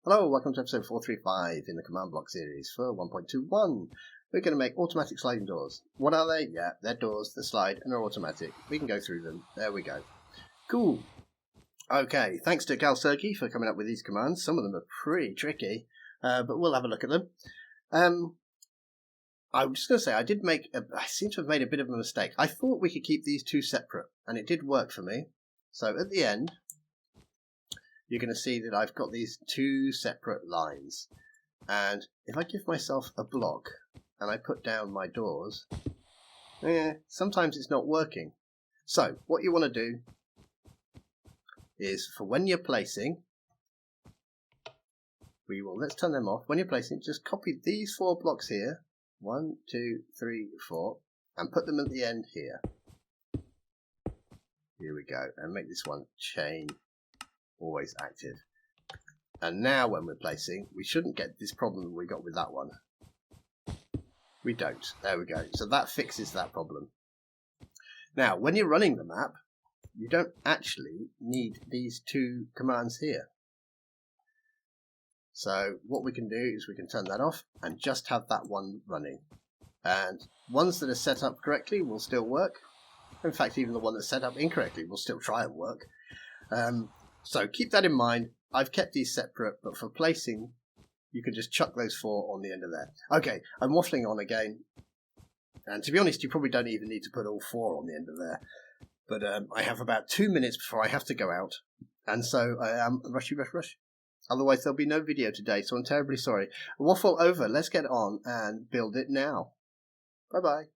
Hello, welcome to episode 435 in the command block series for 1.21. We're going to make automatic sliding doors. What are they? Yeah, they're doors that slide and are automatic. We can go through them. There we go. Cool. Okay, thanks to GalSergey for coming up with these commands. Some of them are pretty tricky, but we'll have a look at them. I'm just going to say, I seem to have made a bit of a mistake. I thought we could keep these two separate, and it did work for me. So at the end, you're going to see that I've got these two separate lines. And if I give myself a block and I put down my doors, sometimes it's not working. So what you want to do is, for when you're placing, let's turn them off. When you're placing, just copy these 4 blocks here, 1, 2, 3, 4, and put them at the end here. Here we go, and make this one chain always active. And now when we're placing, we shouldn't get this problem we got with that one. We don't. There we go. So that fixes that problem. Now, when you're running the map, you don't actually need these 2 commands here. So what we can do is we can turn that off and just have that one running. And ones that are set up correctly will still work. In fact, even the one that's set up incorrectly will still try and work. So keep that in mind. I've kept these separate, but for placing, you can just chuck those 4 on the end of there. Okay, I'm waffling on again. And to be honest, you probably don't even need to put all 4 on the end of there. But I have about 2 minutes before I have to go out. And so I am rush. Otherwise, there'll be no video today, so I'm terribly sorry. Waffle over. Let's get on and build it now. Bye-bye.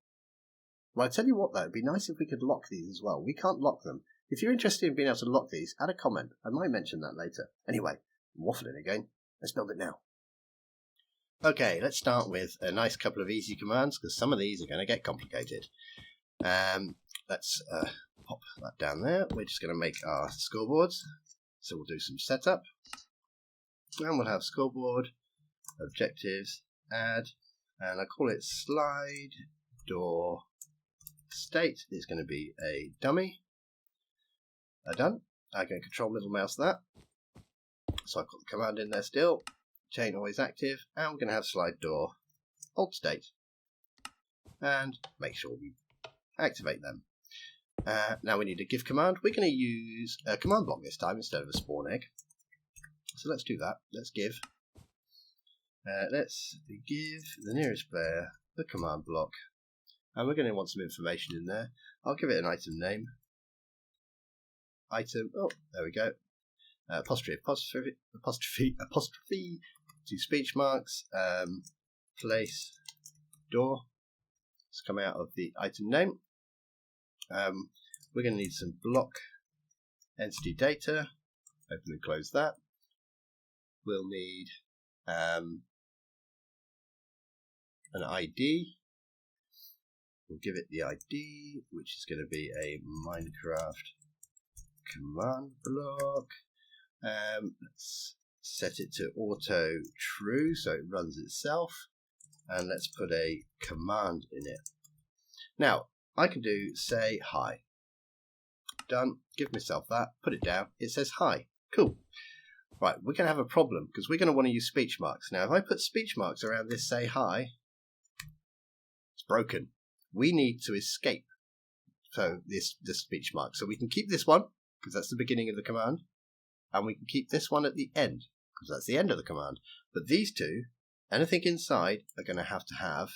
Well, I tell you what, though, it'd be nice if we could lock these as well. We can't lock them. If you're interested in being able to lock these, add a comment. I might mention that later. Anyway, I'm waffling again. Let's build it now. Okay, let's start with a nice couple of easy commands, because some of these are going to get complicated. Let's pop that down there. We're just going to make our scoreboards. So we'll do some setup. And we'll have scoreboard, objectives, add, and I call it slide door state. It's going to be a dummy. Done. I can control middle mouse that. So I've got the command in there still. Chain always active. And we're going to have slide door hold state. And make sure we activate them. Now we need a give command. We're going to use a command block this time instead of a spawn egg. So let's do that. Let's give. Let's give the nearest player the command block. And we're going to want some information in there. I'll give it an item name. Item, oh, there we go. Apostrophe, 2 speech marks, place, door. It's coming out of the item name. We're going to need some block entity data. Open and close that. We'll need an ID. We'll give it the ID, which is going to be a Minecraft command block. Let's set it to auto true so it runs itself, and let's put a command in it. Now I can do say hi. Done. Give myself that, put it down, it says hi. Cool. Right, we're going to have a problem because we're going to want to use speech marks. Now if I put speech marks around this say hi, it's broken. We need to escape this speech mark. So we can keep this one because that's the beginning of the command, and we can keep this one at the end because that's the end of the command. But these two, anything inside, are going to have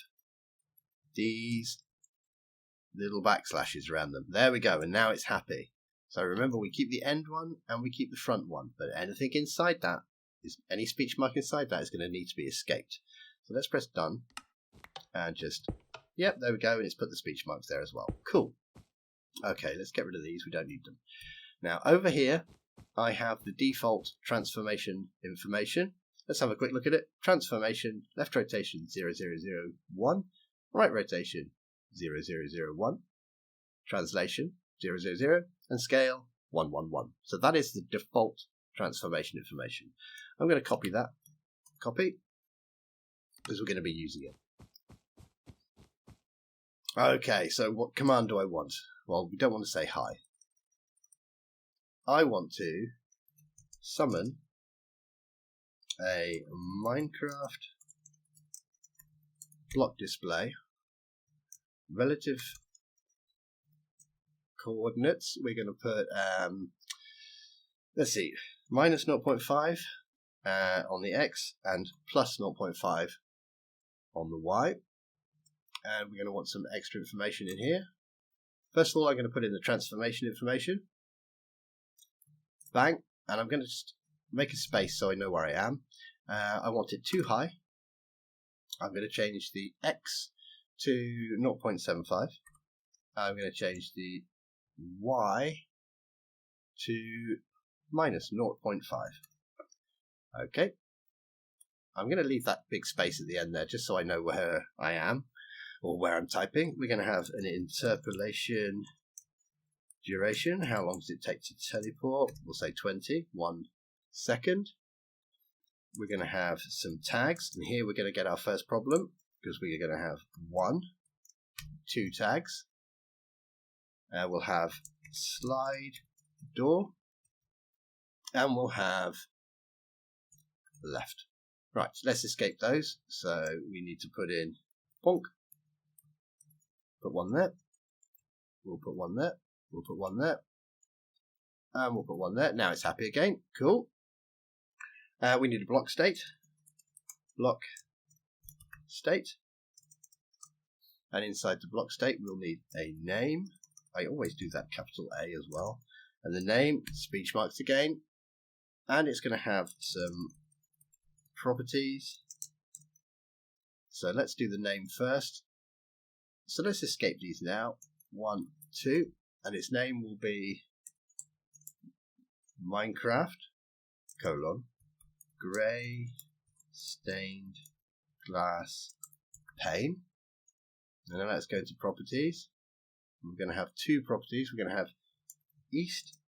these little backslashes around them. There we go, and now it's happy. So remember, we keep the end one and we keep the front one, but anything inside that, any speech mark inside that is going to need to be escaped. So let's press done and just, yep, there we go, and it's put the speech marks there as well. Cool. Okay, let's get rid of these, we don't need them. Now over here, I have the default transformation information. Let's have a quick look at it. Transformation, left rotation 0001, right rotation 0001, translation 000, and scale 111. So that is the default transformation information. I'm going to copy that. Copy, because we're going to be using it. Okay, so what command do I want? Well, we don't want to say hi. I want to summon a Minecraft block display relative coordinates. We're going to put let's see, minus 0.5 on the X and plus 0.5 on the Y. And we're going to want some extra information in here. First of all, I'm going to put in the transformation information. Bang. And I'm going to just make a space so I know where I am. I want it too high. I'm going to change the X to 0.75. I'm going to change the Y to minus 0.5. Okay. I'm going to leave that big space at the end there just so I know where I am or where I'm typing. We're going to have an interpolation duration. How long does it take to teleport? We'll say 1 second. We're going to have some tags, and here we're going to get our first problem because we're going to have 2 tags. We'll have slide door, and we'll have left. Right, let's escape those. So we need to put in bonk. Put one there. We'll put one there. We'll put one there. And we'll put one there. Now it's happy again. Cool. We need a block state. Block state. And inside the block state, we'll need a name. I always do that capital A as well. And the name, speech marks again. And it's going to have some properties. So let's do the name first. So let's escape these now. 1, 2. And its name will be Minecraft, grey stained glass pane. And then let's go to properties. We're going to have 2 properties. We're going to have east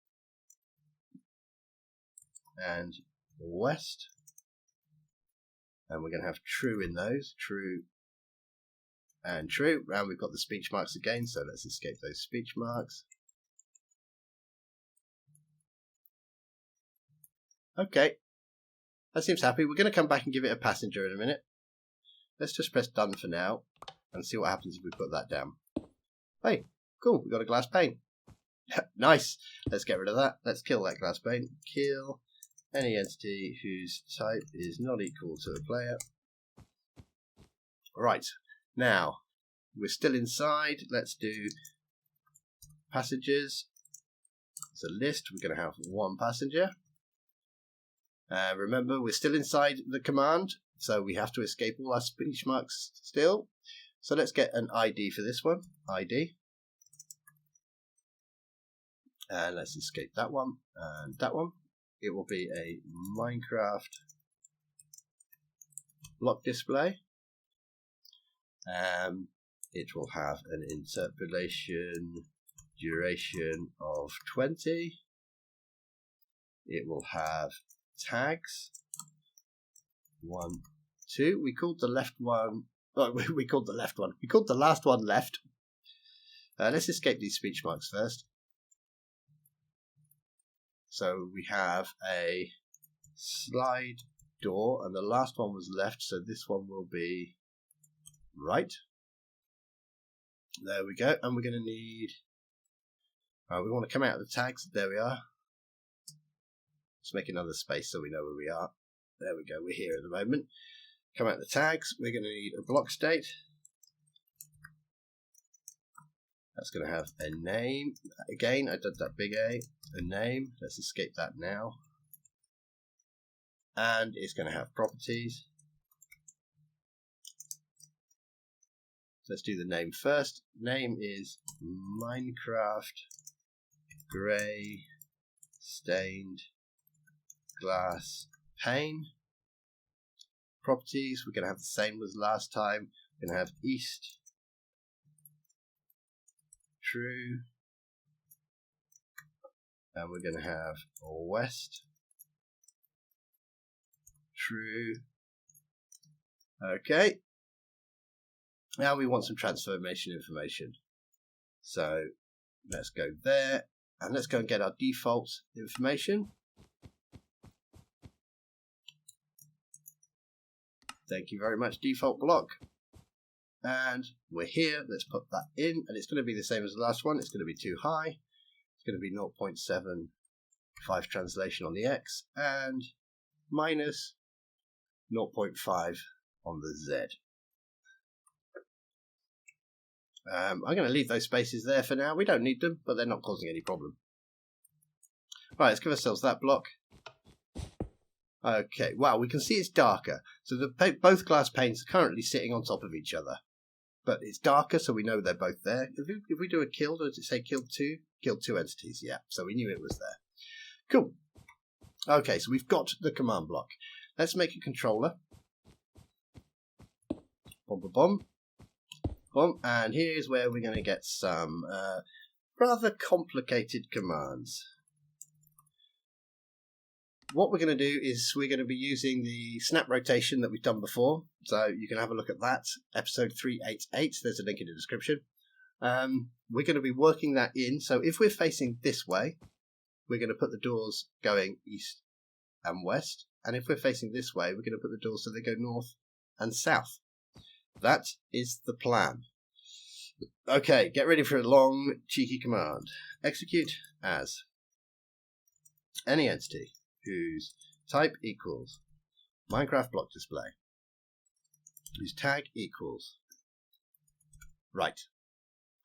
and west. And we're going to have true in those. True and true. And we've got the speech marks again. So let's escape those speech marks. Okay. That seems happy. We're going to come back and give it a passenger in a minute. Let's just press done for now and see what happens if we put that down. Hey, cool. We've got a glass pane. Nice. Let's get rid of that. Let's kill that glass pane. Kill any entity whose type is not equal to a player. Right. Now, we're still inside. Let's do passengers. It's a list. We're going to have 1 passenger. Remember, we're still inside the command, so we have to escape all our speech marks still. So let's get an ID for this one. ID. And let's escape that one and that one. It will be a Minecraft block display. It will have an interpolation duration of 20. It will have tags 1, 2. We called the left one. Oh, we called the left one. We called the last one left. Let's escape these speech marks first. So we have a slide door, and the last one was left, so this one will be right. There we go. And we're going to need. We want to come out of the tags. There we are. Let's make another space so we know where we are. There we go. We're here at the moment. Come out the tags. We're going to need a block state. That's going to have a name. Again, I did that big A. A name. Let's escape that now. And it's going to have properties. Let's do the name first. Name is Minecraft grey stained glass pane. Properties, we're going to have the same as last time. We're going to have east, true, and we're going to have west, true. Okay. Now we want some transformation information. So let's go there and let's go and get our default information. Thank you very much, default block. And we're here. Let's put that in, and it's going to be the same as the last one. It's going to be too high. It's going to be 0.75 translation on the X and minus 0.5 on the Z. I'm going to leave those spaces there for now. We don't need them, but they're not causing any problem. Right, let's give ourselves that block. Okay, wow, we can see it's darker. So both glass panes are currently sitting on top of each other. But it's darker, so we know they're both there. If we do a kill, does it say killed two? Killed two entities, yeah. So we knew it was there. Cool. Okay, so we've got the command block. Let's make a controller. Boom, boom, boom. Boom. And here's where we're going to get some rather complicated commands. What we're going to do is we're going to be using the snap rotation that we've done before. So you can have a look at that. Episode 388. There's a link in the description. We're going to be working that in. So if we're facing this way, we're going to put the doors going east and west. And if we're facing this way, we're going to put the doors so they go north and south. That is the plan. Okay, get ready for a long, cheeky command. Execute as any entity whose type equals Minecraft block display, whose tag equals right.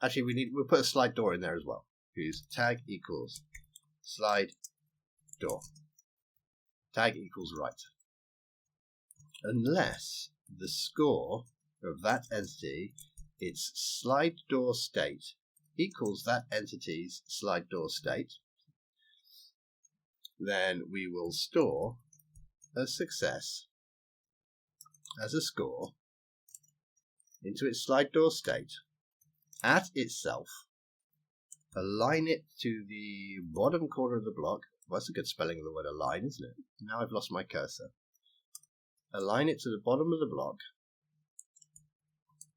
Actually, we'll put a slide door in there as well. Whose tag equals slide door. Tag equals right. Unless the score of that entity, its slide door state, equals that entity's slide door state, then we will store a success as a score into its slide door state at itself, align it to the bottom corner of the block. Well, that's a good spelling of the word align, isn't it? Now I've lost my cursor. Align it to the bottom of the block,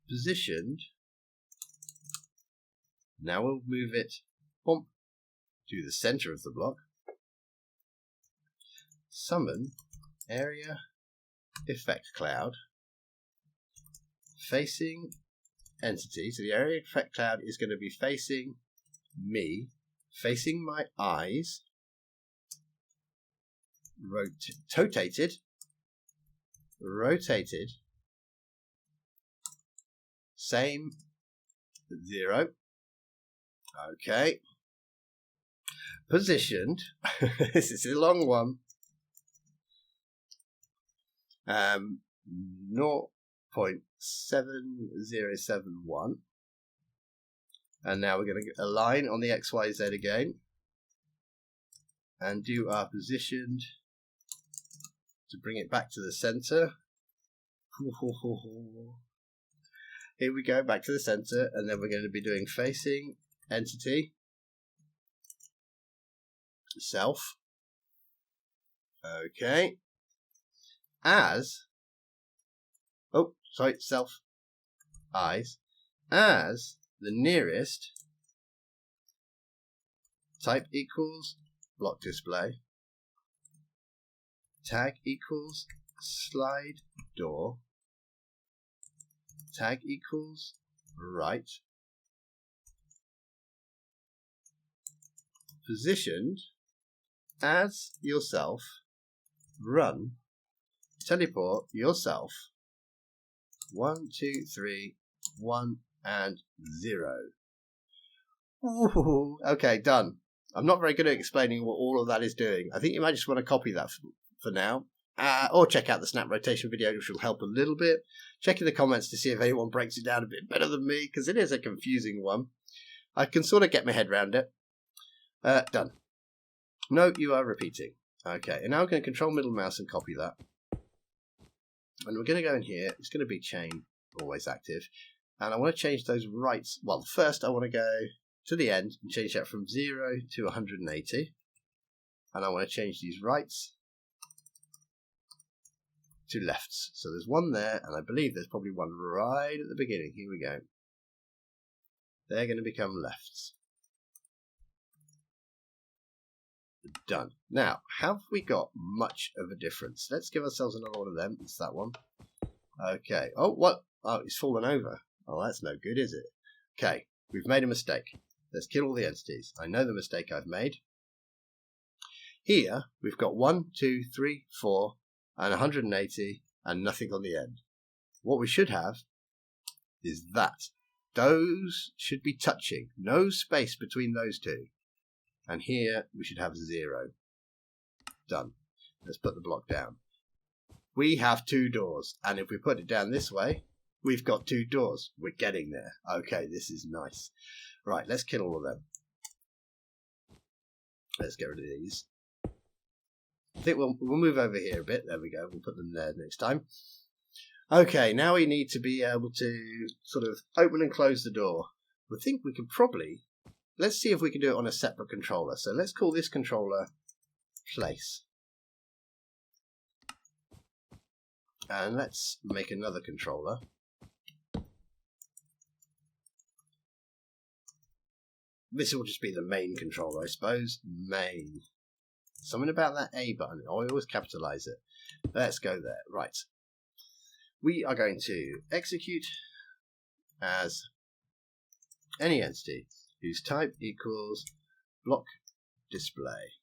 positioned. Now we'll move it bump, to the center of the block. Summon area effect cloud facing entity. So the area effect cloud is going to be facing me, facing my eyes, rotated, same 0. Okay. Positioned. This is a long one. 0.7071, and now we're going to align on the XYZ again and do our positioned to bring it back to the center. Here we go, back to the center, and then we're going to be doing facing entity self. Okay. As self eyes as the nearest type equals block display, tag equals slide door, tag equals right, positioned as yourself, run, teleport yourself 1, 2, 3, 1 and 0. Ooh, okay, done. I'm not very good at explaining what all of that is doing. I think you might just want to copy that for now, or check out the snap rotation video, which will help a little bit. Check in the comments to see if anyone breaks it down a bit better than me, because it is a confusing one. I can sort of get my head around it. Done. No, you are repeating. Okay, and now I'm going to control middle mouse and copy that. And we're going to go in here. It's going to be chain always active. And I want to change those rights. Well, first I want to go to the end and change that from 0 to 180. And I want to change these rights to lefts. So there's one there, and I believe there's probably one right at the beginning. Here we go. They're going to become lefts. Done. Now, have we got much of a difference? Let's give ourselves another one of them. It's that one. Okay. Oh, what? Oh, it's fallen over. Oh, that's no good, is it? Okay, we've made a mistake. Let's kill all the entities. I know the mistake I've made. Here, we've got 1, 2, 3, 4, and 180, and nothing on the end. What we should have is that. Those should be touching. No space between those two. And here, we should have 0. Done. Let's put the block down. We have 2 doors, and if we put it down this way, we've got 2 doors. We're getting there. Okay, this is nice. Right, let's kill all of them. Let's get rid of these. I think we'll move over here a bit. There we go. We'll put them there next time. Okay, now we need to be able to sort of open and close the door. I think we could probably... Let's see if we can do it on a separate controller. So let's call this controller place. And let's make another controller. This will just be the main controller, I suppose. Main. Something about that A button. I always capitalize it. Let's go there. Right. We are going to execute as any entity whose type equals block display,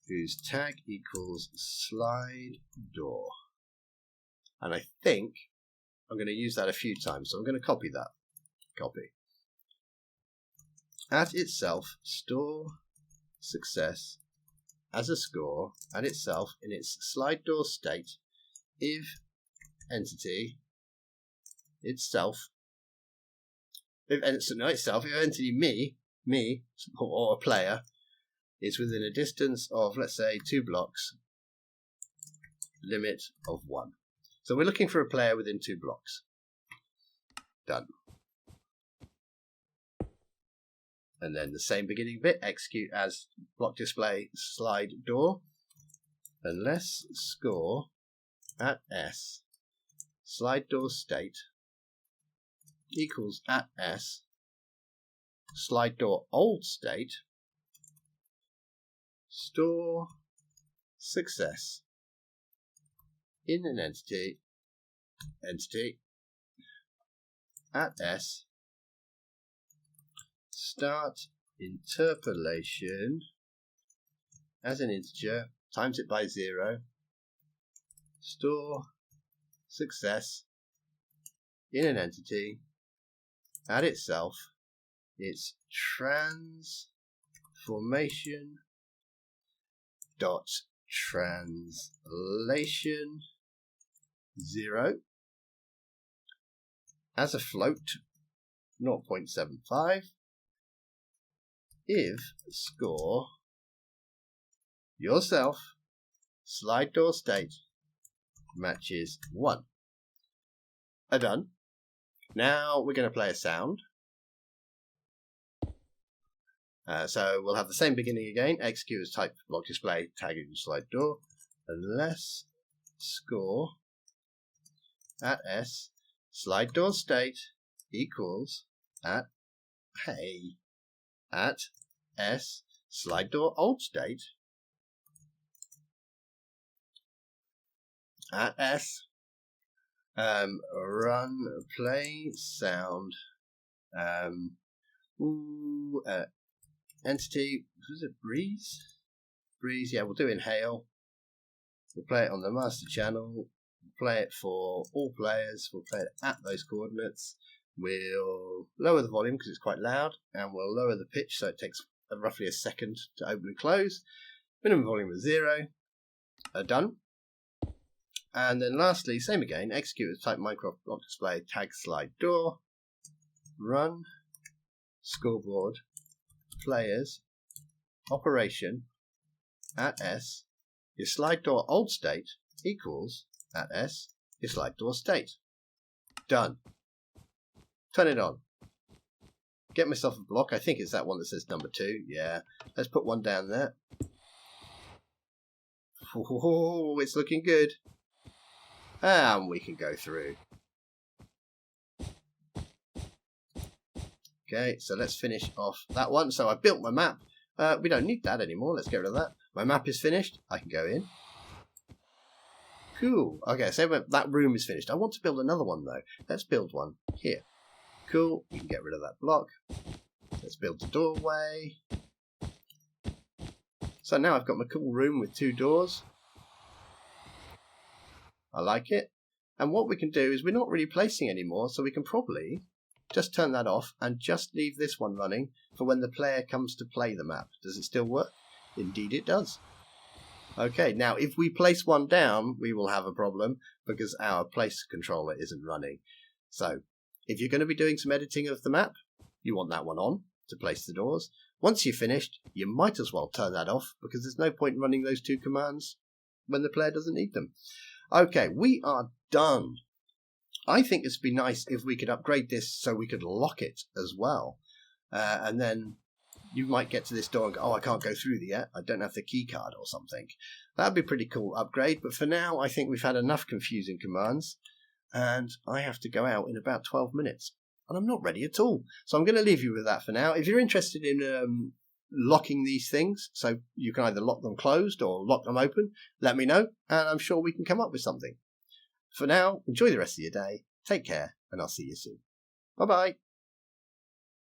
whose tag equals slide door. And I think I'm going to use that a few times, so I'm going to copy that. Copy. At itself, store success as a score at itself in its slide door state if entity itself, if entity me or a player is within a distance of, let's say, 2 blocks, limit of 1. So we're looking for a player within 2 blocks. Done. And then the same beginning bit, execute as block display slide door, unless score at S slide door state equals at S slide door old state, store success in an entity at S, start interpolation as an integer, times it by 0, store success in an entity at itself, its transformation dot translation 0 as a float 0.75 if score yourself slide door state matches 1. Are done. Now we're going to play a sound. So we'll have the same beginning again. Execute as type block display tag equals slide door unless score at S slide door state equals at S slide door old state at S run play sound entity, was it breeze? Yeah, we'll do inhale. We'll play it on the master channel. We'll play it for all players. We'll play it at those coordinates. We'll lower the volume because it's quite loud, and we'll lower the pitch so it takes roughly a second to open and close. Minimum volume of 0. Done. And then lastly, same again, execute as type Minecraft block display tag slide door, run scoreboard players operation at S, your slide door old state equals at S, your slide door state. Done. Turn it on. Get myself a block. I think it's that one that says number 2. Yeah. Let's put one down there. Oh, it's looking good. And we can go through. Okay, so let's finish off that one. So I built my map. We don't need that anymore. Let's get rid of that. My map is finished. I can go in. Cool. Okay, so that room is finished. I want to build another one though. Let's build one here. Cool. We can get rid of that block. Let's build the doorway. So now I've got my cool room with 2 doors. I like it. And what we can do is we're not really placing anymore, so we can probably just turn that off and just leave this one running for when the player comes to play the map. Does it still work? Indeed it does. Okay, now if we place one down, we will have a problem because our place controller isn't running. So if you're going to be doing some editing of the map, you want that one on to place the doors. Once you've finished, you might as well turn that off because there's no point running those 2 commands when the player doesn't need them. Okay, we are done. I think it'd be nice if we could upgrade this so we could lock it as well. And then you might get to this door and go, oh, I can't go through yet. I don't have the key card or something. That'd be a pretty cool upgrade. But for now, I think we've had enough confusing commands. And I have to go out in about 12 minutes. And I'm not ready at all. So I'm going to leave you with that for now. If you're interested in locking these things, so you can either lock them closed or lock them open, let me know. And I'm sure we can come up with something. For now, enjoy the rest of your day. Take care. And I'll see you soon. Bye-bye.